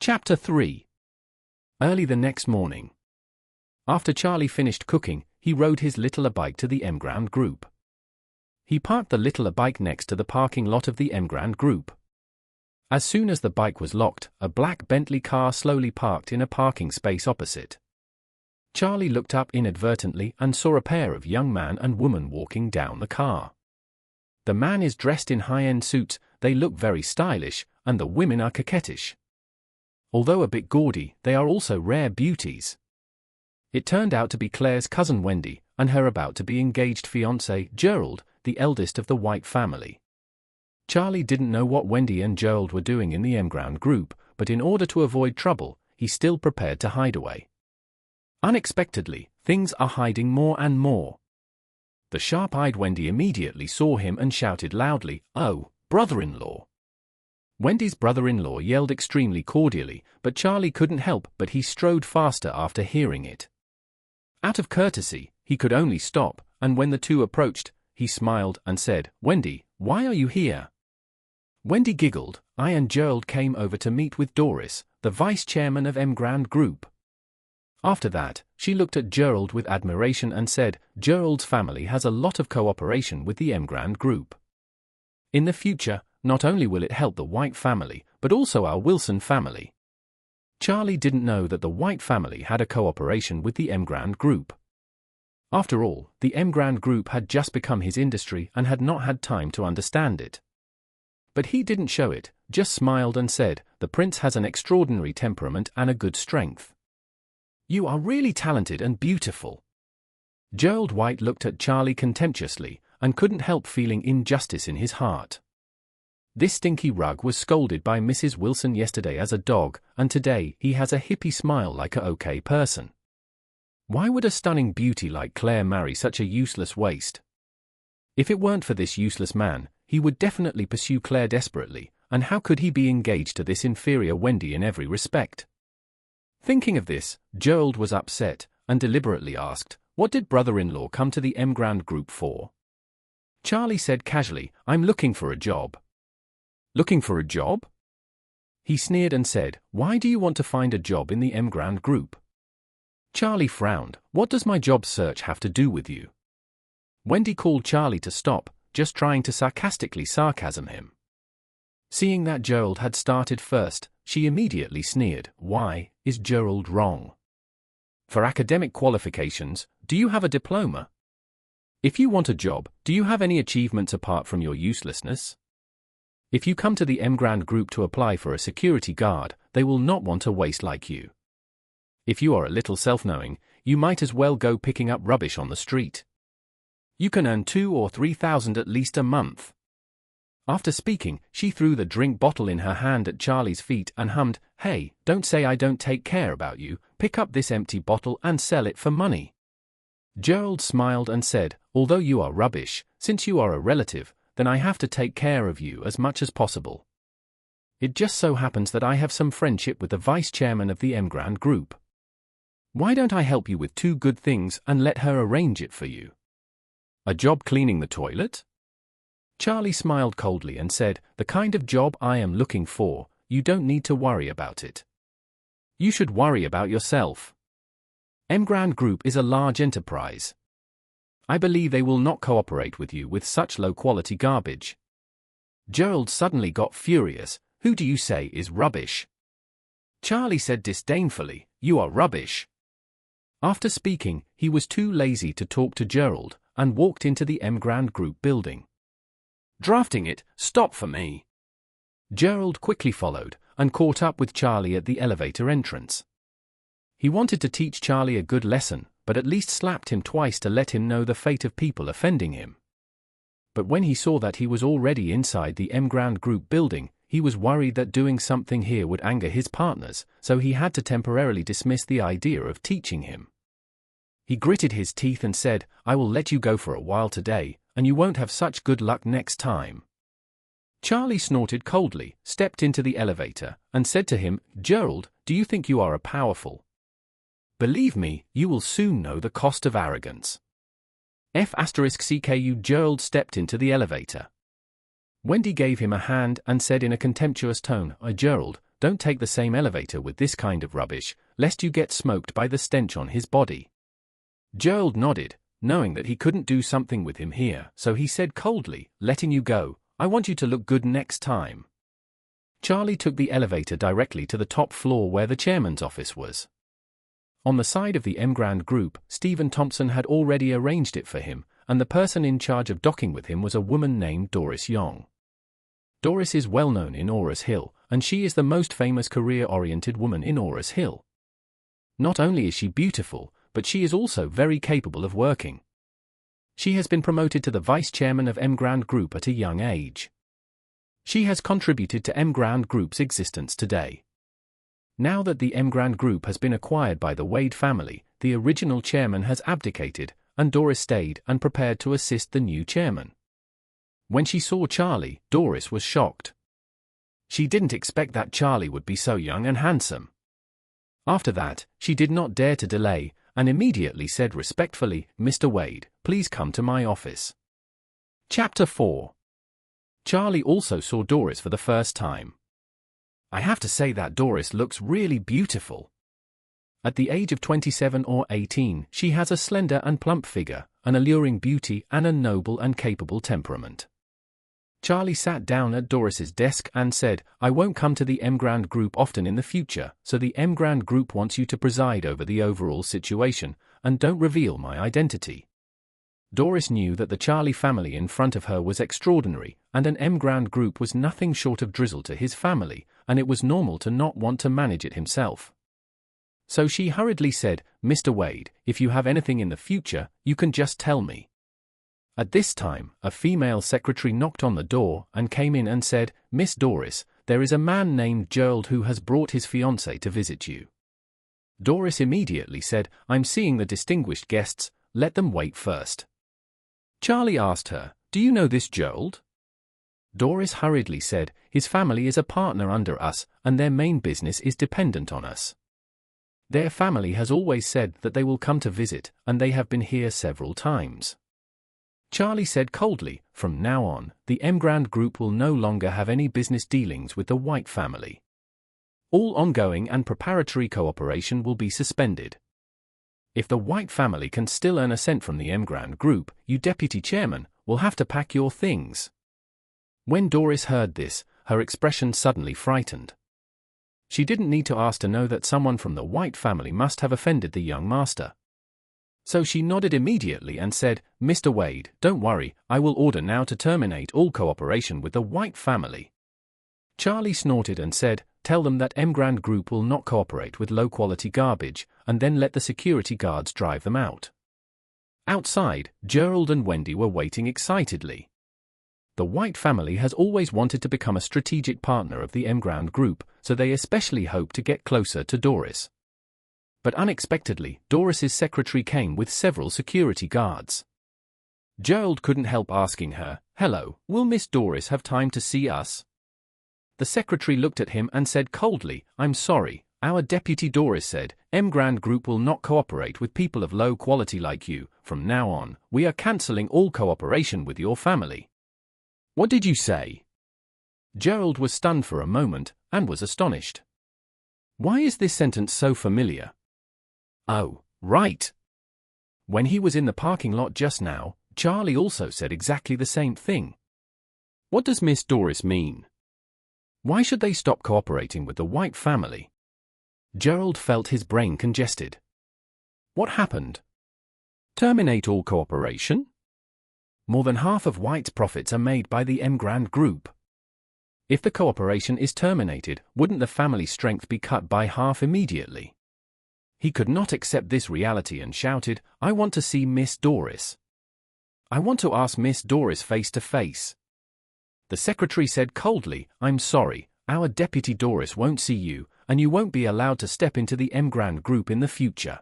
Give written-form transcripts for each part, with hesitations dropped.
Chapter 3. Early the next morning. After Charlie finished cooking, he rode his littler bike to the M Grand Group. He parked the littler bike next to the parking lot of the M Grand Group. As soon as the bike was locked, a black Bentley car slowly parked in a parking space opposite. Charlie looked up inadvertently and saw a pair of young man and woman walking down the car. The man is dressed in high-end suits, they look very stylish, and the women are coquettish. Although a bit gaudy, they are also rare beauties. It turned out to be Claire's cousin Wendy, and her about-to-be engaged fiancé, Gerald, the eldest of the White family. Charlie didn't know what Wendy and Gerald were doing in the M Grand Group, but in order to avoid trouble, he still prepared to hide away. Unexpectedly, things are hiding more and more. The sharp-eyed Wendy immediately saw him and shouted loudly, "Oh, brother-in-law!" Wendy's brother-in-law yelled extremely cordially, but Charlie couldn't help but he strode faster after hearing it. Out of courtesy, he could only stop, and when the two approached, he smiled and said, "Wendy, why are you here?" Wendy giggled. "I and Gerald came over to meet with Doris, the vice-chairman of M Grand Group." After that, she looked at Gerald with admiration and said, "Gerald's family has a lot of cooperation with the M Grand Group. In the future, not only will it help the White family, but also our Wilson family." Charlie didn't know that the White family had a cooperation with the M Grand Group. After all, the M Grand Group had just become his industry and had not had time to understand it. But he didn't show it, just smiled and said, "The prince has an extraordinary temperament and a good strength. You are really talented and beautiful." Gerald White looked at Charlie contemptuously and couldn't help feeling injustice in his heart. This stinky rug was scolded by Mrs. Wilson yesterday as a dog, and today he has a hippie smile like a okay person. Why would a stunning beauty like Claire marry such a useless waste? If it weren't for this useless man, he would definitely pursue Claire desperately, and how could he be engaged to this inferior Wendy in every respect? Thinking of this, Gerald was upset, and deliberately asked, "What did brother-in-law come to the M Grand Group for?" Charlie said casually, "I'm looking for a job." "Looking for a job?" He sneered and said, "Why do you want to find a job in the M Grand Group?" Charlie frowned. "What does my job search have to do with you?" Wendy called Charlie to stop, just trying to sarcastically sarcasm him. Seeing that Gerald had started first, she immediately sneered, "Why, is Gerald wrong? For academic qualifications, do you have a diploma? If you want a job, do you have any achievements apart from your uselessness? If you come to the M Grand Group to apply for a security guard, they will not want a waste like you. If you are a little self-knowing, you might as well go picking up rubbish on the street. You can earn 2,000 or 3,000 at least a month." After speaking, she threw the drink bottle in her hand at Charlie's feet and hummed, "Hey, don't say I don't take care about you, pick up this empty bottle and sell it for money." Gerald smiled and said, "Although you are rubbish, since you are a relative, then I have to take care of you as much as possible. It just so happens that I have some friendship with the vice-chairman of the M Grand Group. Why don't I help you with 2 good things and let her arrange it for you? A job cleaning the toilet?" Charlie smiled coldly and said, "The kind of job I am looking for, you don't need to worry about it. You should worry about yourself. M Grand Group is a large enterprise. I believe they will not cooperate with you with such low-quality garbage." Gerald suddenly got furious. "Who do you say is rubbish?" Charlie said disdainfully, "You are rubbish." After speaking, he was too lazy to talk to Gerald, and walked into the M Grand Group building. "Drafting it, stop for me." Gerald quickly followed, and caught up with Charlie at the elevator entrance. He wanted to teach Charlie a good lesson, but at least slapped him twice to let him know the fate of people offending him. But when he saw that he was already inside the M Grand Group building, he was worried that doing something here would anger his partners, so he had to temporarily dismiss the idea of teaching him. He gritted his teeth and said, "I will let you go for a while today, and you won't have such good luck next time." Charlie snorted coldly, stepped into the elevator, and said to him, "Gerald, do you think you are a powerful? Believe me, you will soon know the cost of arrogance." F***CKU Gerald stepped into the elevator. Wendy gave him a hand and said in a contemptuous tone, Gerald, don't take the same elevator with this kind of rubbish, lest you get smoked by the stench on his body. Gerald nodded, knowing that he couldn't do something with him here, so he said coldly, letting you go, I want you to look good next time. Charlie took the elevator directly to the top floor where the chairman's office was. On the side of the Emgrand Group, Stephen Thompson had already arranged it for him, and the person in charge of docking with him was a woman named Doris Young. Doris is well known in Orris Hill, and she is the most famous career-oriented woman in Orris Hill. Not only is she beautiful, but she is also very capable of working. She has been promoted to the vice chairman of Emgrand Group at a young age. She has contributed to Emgrand Group's existence today. Now that the Emgrand Group has been acquired by the Wade family, the original chairman has abdicated, and Doris stayed and prepared to assist the new chairman. When she saw Charlie, Doris was shocked. She didn't expect that Charlie would be so young and handsome. After that, she did not dare to delay, and immediately said respectfully, Mr. Wade, please come to my office. Chapter 4. Charlie also saw Doris for the first time. I have to say that Doris looks really beautiful. At the age of 27 or 18, she has a slender and plump figure, an alluring beauty, and a noble and capable temperament. Charlie sat down at Doris's desk and said, I won't come to the Emgrand Group often in the future, so the Emgrand Group wants you to preside over the overall situation, and don't reveal my identity. Doris knew that the Charlie family in front of her was extraordinary, and an Emgrand Group was nothing short of drizzle to his family, and it was normal to not want to manage it himself. So she hurriedly said, Mr. Wade, if you have anything in the future, you can just tell me. At this time, a female secretary knocked on the door and came in and said, Miss Doris, there is a man named Gerald who has brought his fiancée to visit you. Doris immediately said, I'm seeing the distinguished guests, let them wait first. Charlie asked her, do you know this Gerald? Doris hurriedly said, his family is a partner under us, and their main business is dependent on us. Their family has always said that they will come to visit, and they have been here several times. Charlie said coldly, from now on, the Emgrand Group will no longer have any business dealings with the White family. All ongoing and preparatory cooperation will be suspended. If the White family can still earn a cent from the Emgrand Group, you deputy chairman will have to pack your things. When Doris heard this, her expression suddenly frightened. She didn't need to ask to know that someone from the White family must have offended the young master. So she nodded immediately and said, Mr. Wade, don't worry, I will order now to terminate all cooperation with the White family. Charlie snorted and said, tell them that Emgrand Group will not cooperate with low-quality garbage, and then let the security guards drive them out. Outside, Gerald and Wendy were waiting excitedly. The White family has always wanted to become a strategic partner of the Emgrand Group, so they especially hope to get closer to Doris. But unexpectedly, Doris's secretary came with several security guards. Gerald couldn't help asking her, hello, will Miss Doris have time to see us? The secretary looked at him and said coldly, I'm sorry, our deputy Doris said, Emgrand Group will not cooperate with people of low quality like you. From now on, we are cancelling all cooperation with your family. What did you say? Gerald was stunned for a moment, and was astonished. Why is this sentence so familiar? Oh, right. When he was in the parking lot just now, Charlie also said exactly the same thing. What does Miss Doris mean? Why should they stop cooperating with the White family? Gerald felt his brain congested. What happened? Terminate all cooperation? More than half of White's profits are made by the Emgrand Group. If the cooperation is terminated, wouldn't the family strength be cut by half immediately? He could not accept this reality and shouted, I want to see Miss Doris. I want to ask Miss Doris face to face. The secretary said coldly, I'm sorry, our deputy Doris won't see you, and you won't be allowed to step into the Emgrand Group in the future.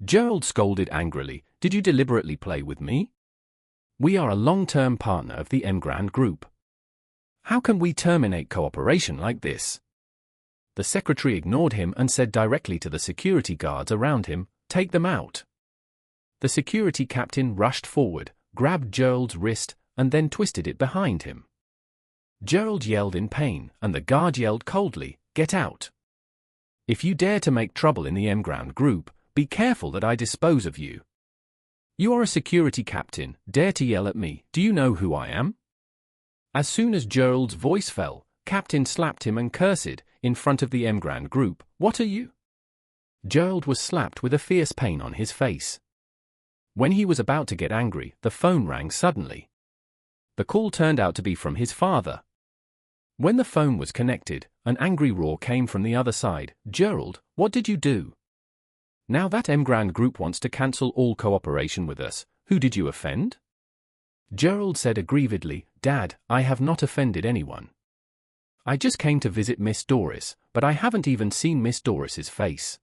Gerald scolded angrily, did you deliberately play with me? We are a long-term partner of the Emgrand Group. How can we terminate cooperation like this? The secretary ignored him and said directly to the security guards around him, take them out. The security captain rushed forward, grabbed Gerald's wrist, and then twisted it behind him. Gerald yelled in pain, and the guard yelled coldly, get out. If you dare to make trouble in the Emground Group, be careful that I dispose of you. You are a security captain, dare to yell at me, do you know who I am? As soon as Gerald's voice fell, Captain slapped him and cursed, in front of the Emground Group, what are you? Gerald was slapped with a fierce pain on his face. When he was about to get angry, the phone rang suddenly. The call turned out to be from his father. When the phone was connected, an angry roar came from the other side. Gerald, what did you do? Now that Emground Group wants to cancel all cooperation with us, who did you offend? Gerald said aggrievedly, Dad, I have not offended anyone. I just came to visit Miss Doris, but I haven't even seen Miss Doris's face.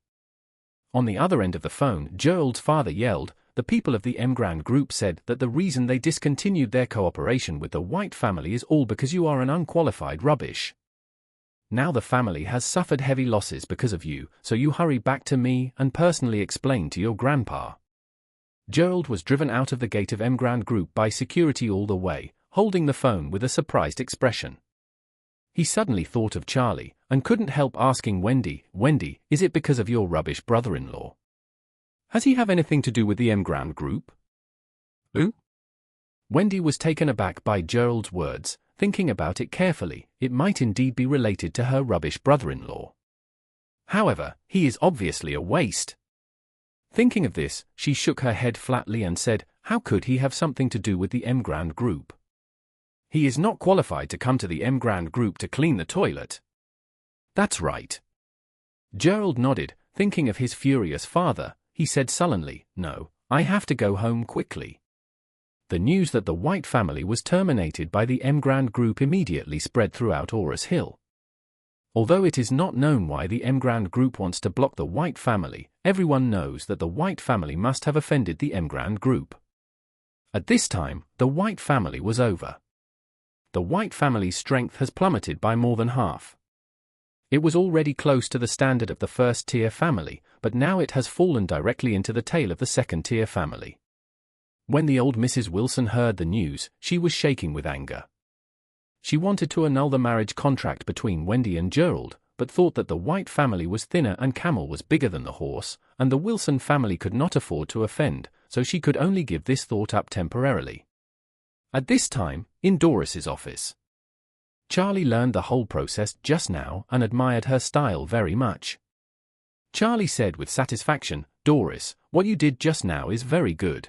On the other end of the phone, Gerald's father yelled, the people of the Emground Group said that the reason they discontinued their cooperation with the White family is all because you are an unqualified rubbish. Now the family has suffered heavy losses because of you, so you hurry back to me and personally explain to your grandpa. Gerald was driven out of the gate of Emground Group by security all the way, holding the phone with a surprised expression. He suddenly thought of Charlie, and couldn't help asking Wendy, is it because of your rubbish brother-in-law? Has he have anything to do with the Emground Group? Who? Wendy was taken aback by Gerald's words, thinking about it carefully, it might indeed be related to her rubbish brother-in-law. However, he is obviously a waste. Thinking of this, she shook her head flatly and said, how could he have something to do with the Emground Group? He is not qualified to come to the Emground Group to clean the toilet. That's right. Gerald nodded, thinking of his furious father. He said sullenly, no, I have to go home quickly. The news that the White family was terminated by the Emground Group immediately spread throughout Orris Hill. Although it is not known why the Emground Group wants to block the White family, everyone knows that the White family must have offended the Emground Group. At this time, the White family was over. The White family's strength has plummeted by more than half. It was already close to the standard of the first-tier family, but now it has fallen directly into the tail of the second-tier family. When the old Mrs. Wilson heard the news, she was shaking with anger. She wanted to annul the marriage contract between Wendy and Gerald, but thought that the White family was thinner and camel was bigger than the horse, and the Wilson family could not afford to offend, so she could only give this thought up temporarily. At this time, in Doris's office, Charlie learned the whole process just now and admired her style very much. Charlie said with satisfaction, Doris, what you did just now is very good.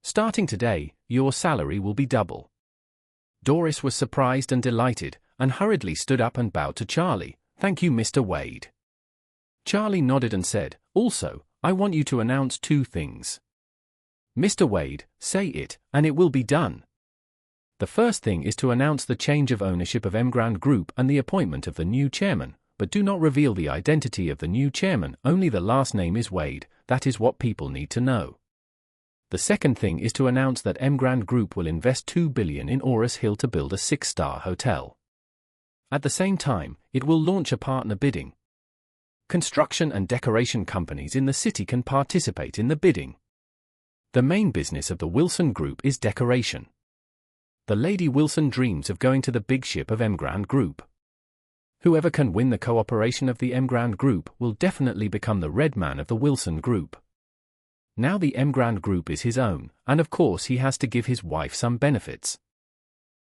Starting today, your salary will be double. Doris was surprised and delighted, and hurriedly stood up and bowed to Charlie. Thank you, Mr. Wade. Charlie nodded and said, also, I want you to announce 2 things. Mr. Wade, say it, and it will be done. The first thing is to announce the change of ownership of Emground Group and the appointment of the new chairman, but do not reveal the identity of the new chairman, only the last name is Wade, that is what people need to know. The second thing is to announce that Emground Group will invest $2 billion in Orris Hill to build a 6-star hotel. At the same time, it will launch a partner bidding. Construction and decoration companies in the city can participate in the bidding. The main business of the Wilson Group is decoration. The Lady Wilson dreams of going to the big ship of Emground Group. Whoever can win the cooperation of the Emground Group will definitely become the Red Man of the Wilson Group. Now the Emground Group is his own, and of course he has to give his wife some benefits.